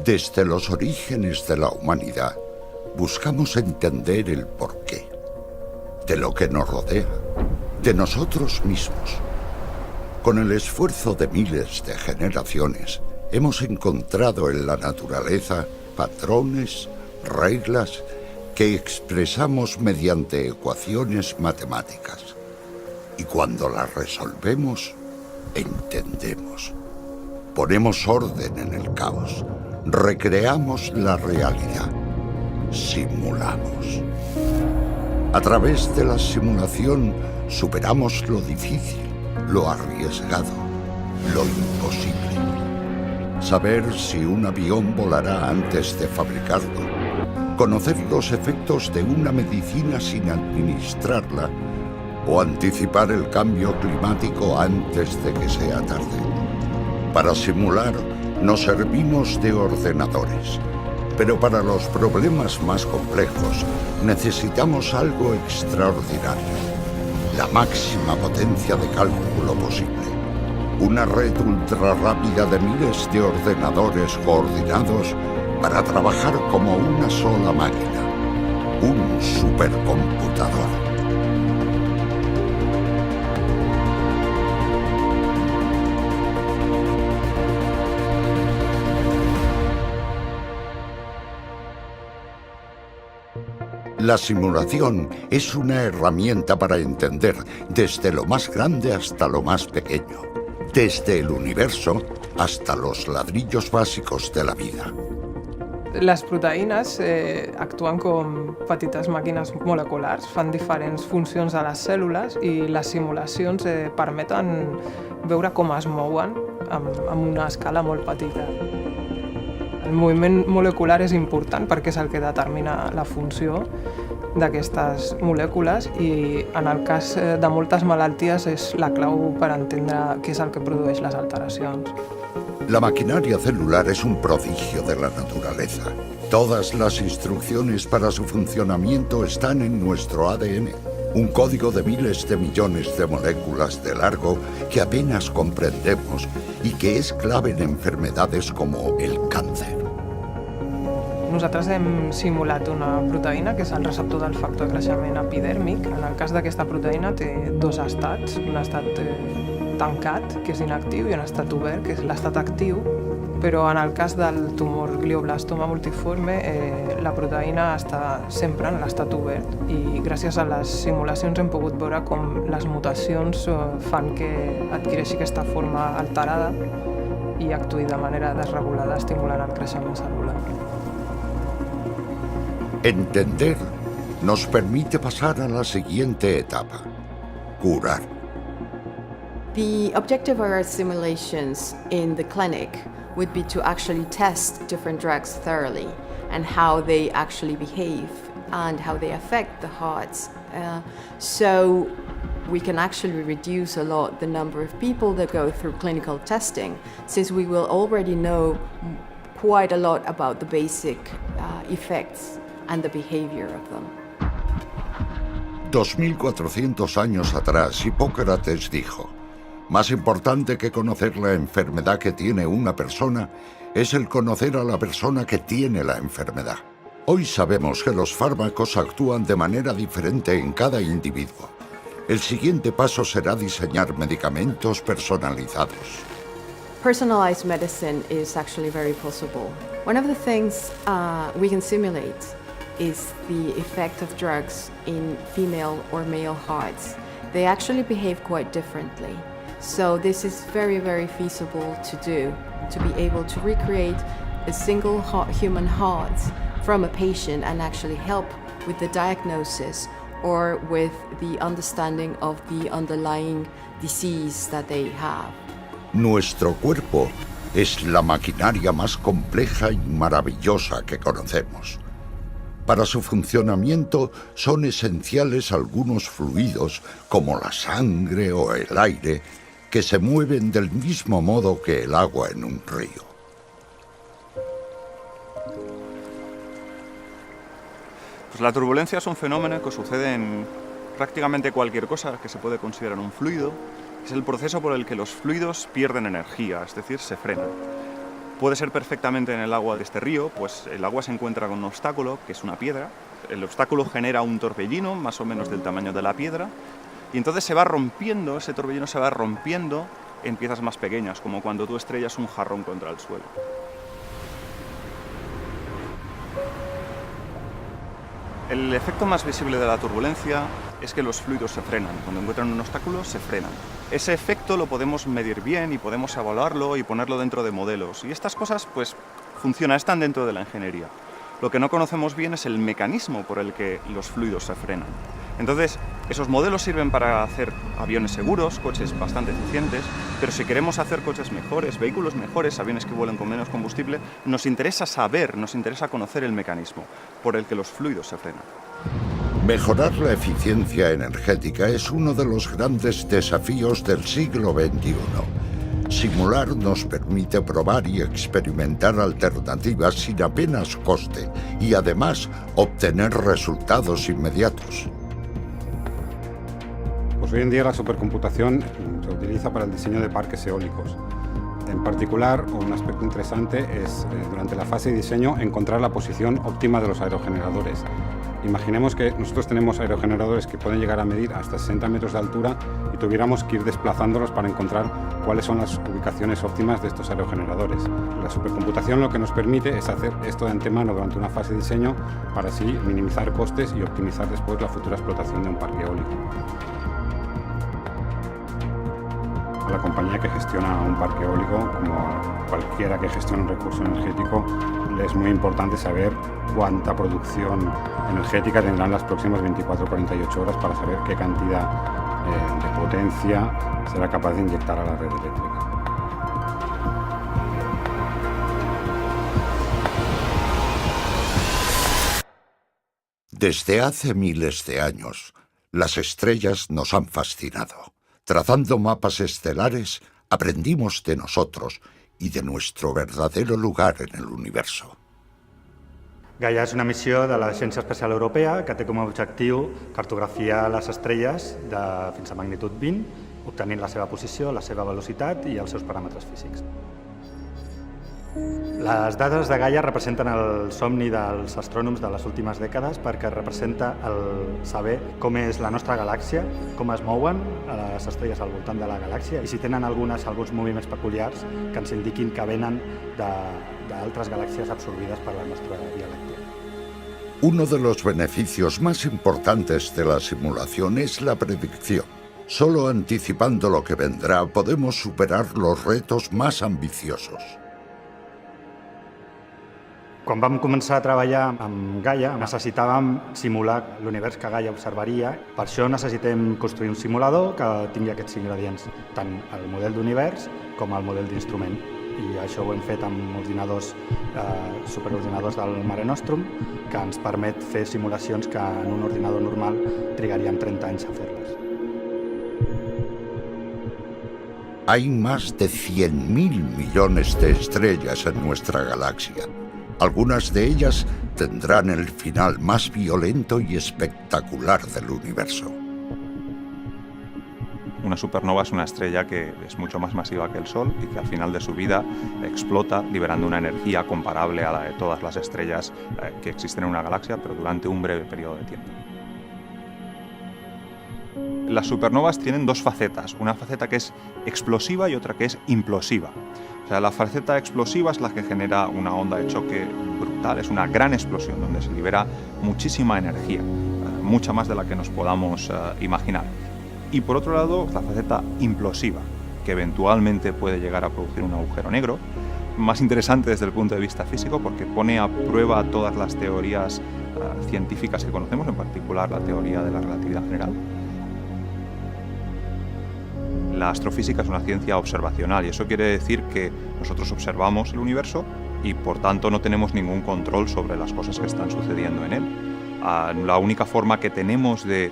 Desde los orígenes de la humanidad, buscamos entender el porqué de lo que nos rodea, de nosotros mismos. Con el esfuerzo de miles de generaciones, hemos encontrado en la naturaleza patrones, reglas que expresamos mediante ecuaciones matemáticas. Y cuando las resolvemos, entendemos. Ponemos orden en el caos. Recreamos la realidad. Simulamos. A través de la simulación superamos lo difícil, lo arriesgado, lo imposible. Saber si un avión volará antes de fabricarlo. Conocer los efectos de una medicina sin administrarla. O anticipar el cambio climático antes de que sea tarde. Para simular, nos servimos de ordenadores. Pero para los problemas más complejos, necesitamos algo extraordinario. La máxima potencia de cálculo posible. Una red ultra rápida de miles de ordenadores coordinados para trabajar como una sola máquina. Un supercomputador. La simulación es una herramienta para entender desde lo más grande hasta lo más pequeño, desde el universo hasta los ladrillos básicos de la vida. Les proteïnes actuen com petites màquines moleculars, fan diferents funcions a les cèl·lules i les simulacions permeten veure com es mouen amb una escala molt petita. El moviment molecular és important perquè és el que determina la funció d'aquestes molècules i en el cas de moltes malalties és la clau per entendre què és el que produeix les alteracions. La maquinaria celular es un prodigio de la naturaleza. Todas las instrucciones para su funcionamiento están en nuestro ADN. Un código de miles de millones de moléculas de largo que apenas comprendemos y que és clave en enfermedades como el cáncer. Nosaltres hem simulat una proteïna que és el receptor del factor de creixement epidèrmic. En el cas d'aquesta proteïna té dos estats, un estat tancat, que és inactiu, i un estat obert, que és l'estat actiu, però en el cas del tumor glioblastoma multiforme la proteïna està sempre en l'estat obert i gràcies a les simulacions hem pogut veure com les mutacions fan que adquireixi aquesta forma alterada i actuï de manera desregulada estimulant el creixement cel·lular. Entender nos permite pasar a la siguiente etapa: curar. The objective of our simulations in the clinic would be to actually test different drugs thoroughly and how they actually behave and how they affect the hearts. So we can actually reduce a lot the number of people that go through clinical testing, since we will already know quite a lot about the basic effects and the behavior of them. 2400 años atrás, Hipócrates dijo: más importante que conocer la enfermedad que tiene una persona es el conocer a la persona que tiene la enfermedad. Hoy sabemos que los fármacos actúan de manera diferente en cada individuo. El siguiente paso será diseñar medicamentos personalizados. Personalized medicine is actually very possible. One of the things we can simulate is the effect of drugs in female or male hearts. They actually behave quite differently. So this is very, very feasible to do, to be able to recreate a single human heart from a patient and actually help with the diagnosis or with the understanding of the underlying disease that they have. Nuestro cuerpo es la maquinaria más compleja y maravillosa que conocemos. Para su funcionamiento son esenciales algunos fluidos, como la sangre o el aire, que se mueven del mismo modo que el agua en un río. Pues la turbulencia es un fenómeno que sucede en prácticamente cualquier cosa que se puede considerar un fluido. Es el proceso por el que los fluidos pierden energía, es decir, se frenan. Puede ser perfectamente en el agua de este río, pues el agua se encuentra con un obstáculo, que es una piedra. El obstáculo genera un torbellino, más o menos del tamaño de la piedra, y entonces se va rompiendo, ese torbellino se va rompiendo en piezas más pequeñas, como cuando tú estrellas un jarrón contra el suelo. El efecto más visible de la turbulencia es que los fluidos se frenan. Cuando encuentran un obstáculo, se frenan. Ese efecto lo podemos medir bien y podemos evaluarlo y ponerlo dentro de modelos. Y estas cosas, pues, funcionan, están dentro de la ingeniería. Lo que no conocemos bien es el mecanismo por el que los fluidos se frenan. Entonces, esos modelos sirven para hacer aviones seguros, coches bastante eficientes, pero si queremos hacer coches mejores, vehículos mejores, aviones que vuelen con menos combustible, nos interesa saber, nos interesa conocer el mecanismo por el que los fluidos se frenan. Mejorar la eficiencia energética es uno de los grandes desafíos del siglo XXI. Simular nos permite probar y experimentar alternativas sin apenas coste y además obtener resultados inmediatos. Pues hoy en día la supercomputación se utiliza para el diseño de parques eólicos. En particular, un aspecto interesante es, durante la fase de diseño, encontrar la posición óptima de los aerogeneradores. Imaginemos que nosotros tenemos aerogeneradores que pueden llegar a medir hasta 60 metros de altura y tuviéramos que ir desplazándolos para encontrar cuáles son las ubicaciones óptimas de estos aerogeneradores. La supercomputación lo que nos permite es hacer esto de antemano durante una fase de diseño para así minimizar costes y optimizar después la futura explotación de un parque eólico. A la compañía que gestiona un parque eólico, como cualquiera que gestione un recurso energético, le es muy importante saber cuánta producción energética tendrán las próximas 24 o 48 horas para saber qué cantidad de potencia será capaz de inyectar a la red eléctrica. Desde hace miles de años, las estrellas nos han fascinado. Trazando mapas estelares, aprendimos de nosotros y de nuestro verdadero lugar en el universo. Gaia és una missió de l'Agència Espacial Europea que té com a objectiu cartografiar les estrelles de fins a magnitud 20, obtenint la seva posició, la seva velocitat i els seus paràmetres físics. Les dades de Gaia representen el somni dels astrònoms de les últimes dècades perquè representa el saber com és la nostra galàxia, com es mouen les estrelles al voltant de la galàxia i si tenen alguns moviments peculiars que ens indiquin que venen d'altres galàxies absorbides per la nostra Via Làctea. Uno de los beneficios más importantes de la simulación es la predicción. Solo anticipando lo que vendrá podemos superar los retos más ambiciosos. Quan vam començar a treballar amb Gaia, necessitàvem simular l'univers que Gaia observaria. Per això necessitem construir un simulador que tingui aquests ingredients, tant el model d'univers com el model d'instrument. I això ho hem fet amb ordinadors, superordinadors del Mare Nostrum, que ens permet fer simulacions que en un ordinador normal trigaríem 30 anys a fer-les. Hay más de 100.000 millones de estrellas en nuestra galaxia. Algunas de ellas tendrán el final más violento y espectacular del universo. Una supernova es una estrella que es mucho más masiva que el Sol y que al final de su vida explota liberando una energía comparable a la de todas las estrellas que existen en una galaxia, pero durante un breve periodo de tiempo. Las supernovas tienen dos facetas, una faceta que es explosiva y otra que es implosiva. O sea, la faceta explosiva es la que genera una onda de choque brutal, es una gran explosión donde se libera muchísima energía, mucha más de la que nos podamos imaginar. Y por otro lado, la faceta implosiva, que eventualmente puede llegar a producir un agujero negro, más interesante desde el punto de vista físico porque pone a prueba todas las teorías científicas que conocemos, en particular la teoría de la relatividad general. La astrofísica es una ciencia observacional y eso quiere decir que nosotros observamos el universo y por tanto no tenemos ningún control sobre las cosas que están sucediendo en él. La única forma que tenemos de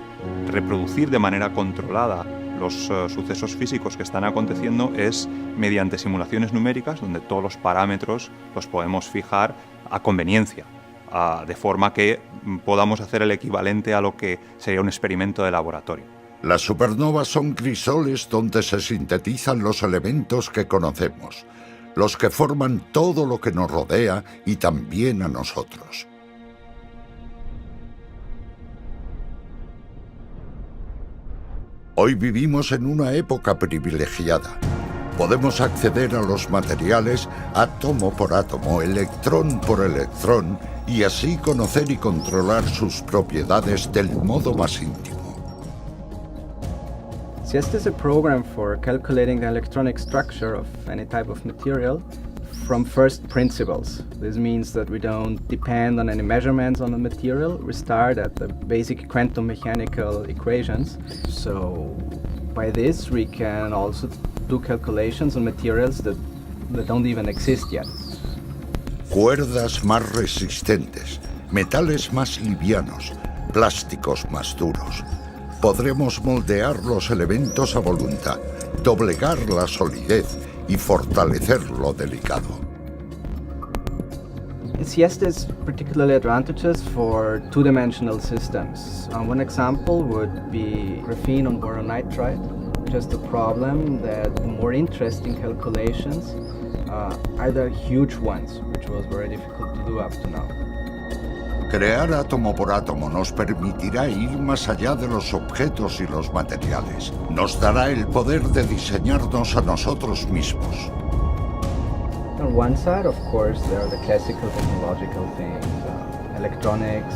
reproducir de manera controlada los sucesos físicos que están aconteciendo es mediante simulaciones numéricas donde todos los parámetros los podemos fijar a conveniencia, de forma que podamos hacer el equivalente a lo que sería un experimento de laboratorio. Las supernovas son crisoles donde se sintetizan los elementos que conocemos. los que forman todo lo que nos rodea y también a nosotros. Hoy vivimos en una época privilegiada. Podemos acceder a los materiales átomo por átomo, electrón por electrón, y así conocer y controlar sus propiedades del modo más íntimo. CIEST is a program for calculating the electronic structure of any type of material from first principles. This means that we don't depend on any measurements on the material. We start at the basic quantum mechanical equations. So by this we can also do calculations on materials that don't even exist yet. Cuerdas más resistentes, metales más livianos, plásticos más duros. Podremos moldear los elementos a voluntad, doblegar la solidez y fortalecer lo delicado. CIEST is particularly advantageous for two-dimensional systems. One example would be graphene on boron nitride. Just a problem that the more interesting calculations are the huge ones, which was very difficult to do up to now. Crear átomo por átomo nos permitirá ir más allá de los objetos y los materiales. Nos dará el poder de diseñarnos a nosotros mismos. On one side, of course, there are the classical technological things, electronics,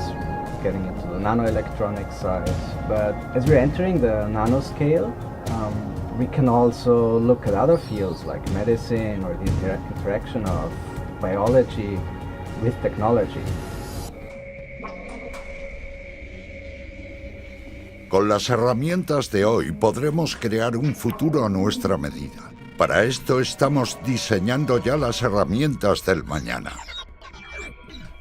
getting into the nanoelectronic size. But as we're entering the nanoscale, we can also look at other fields like medicine or the interaction of biology with technology. Con las herramientas de hoy podremos crear un futuro a nuestra medida. Para esto estamos diseñando ya las herramientas del mañana.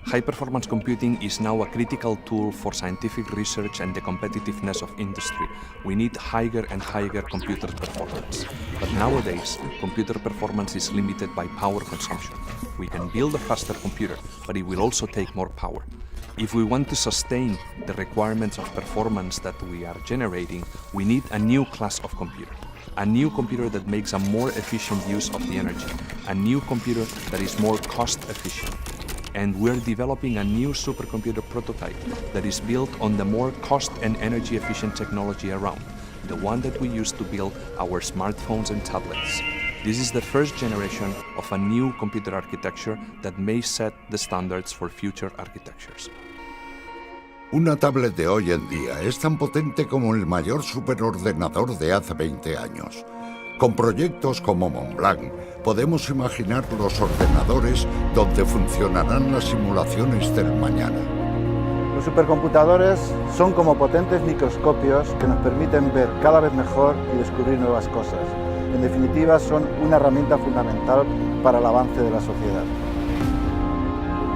High-performance computing is now a critical tool for scientific research and the competitiveness of industry. We need higher and higher computer performance. But nowadays, computer performance is limited by power consumption. We can build a faster computer, but it will also take more power. If we want to sustain the requirements of performance that we are generating, we need a new class of computer. A new computer that makes a more efficient use of the energy. A new computer that is more cost efficient. And we're developing a new supercomputer prototype that is built on the more cost and energy efficient technology around, the one that we use to build our smartphones and tablets. This is the first generation of a new computer architecture that may set the standards for future architectures. Una tablet de hoy en día es tan potente como el mayor superordenador de hace 20 años. Con proyectos como Mont Blanc, podemos imaginar los ordenadores donde funcionarán las simulaciones del mañana. Los supercomputadores son como potentes microscopios que nos permiten ver cada vez mejor y descubrir nuevas cosas. En definitiva, son una herramienta fundamental para el avance de la sociedad.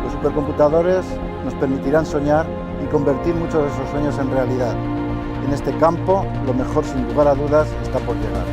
Los supercomputadores nos permitirán soñar y convertir muchos de esos sueños en realidad. En este campo, lo mejor, sin lugar a dudas, está por llegar.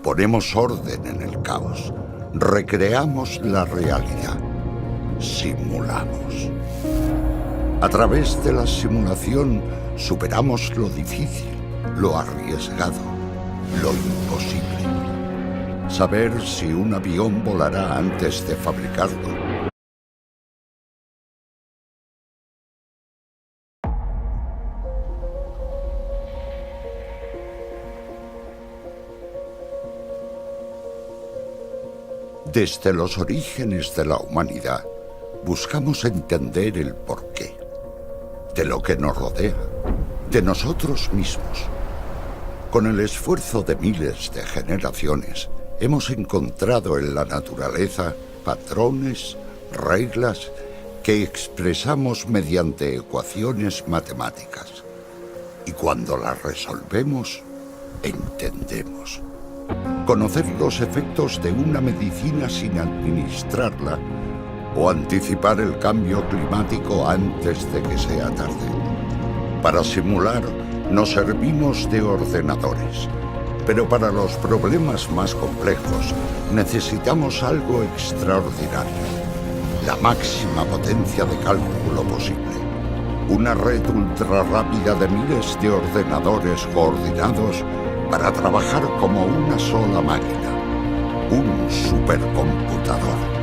Ponemos orden en el caos. Recreamos la realidad. Simulamos. A través de la simulación superamos lo difícil, lo arriesgado, lo imposible. Saber si un avión volará antes de fabricarlo. Desde los orígenes de la humanidad, buscamos entender el porqué de lo que nos rodea, de nosotros mismos. Con el esfuerzo de miles de generaciones, hemos encontrado en la naturaleza patrones, reglas que expresamos mediante ecuaciones matemáticas. Y cuando las resolvemos, entendemos. Conocer los efectos de una medicina sin administrarla o anticipar el cambio climático antes de que sea tarde. Para simular, nos servimos de ordenadores, pero para los problemas más complejos necesitamos algo extraordinario, la máxima potencia de cálculo posible. Una red ultra rápida de miles de ordenadores coordinados para trabajar como una sola máquina, un supercomputador.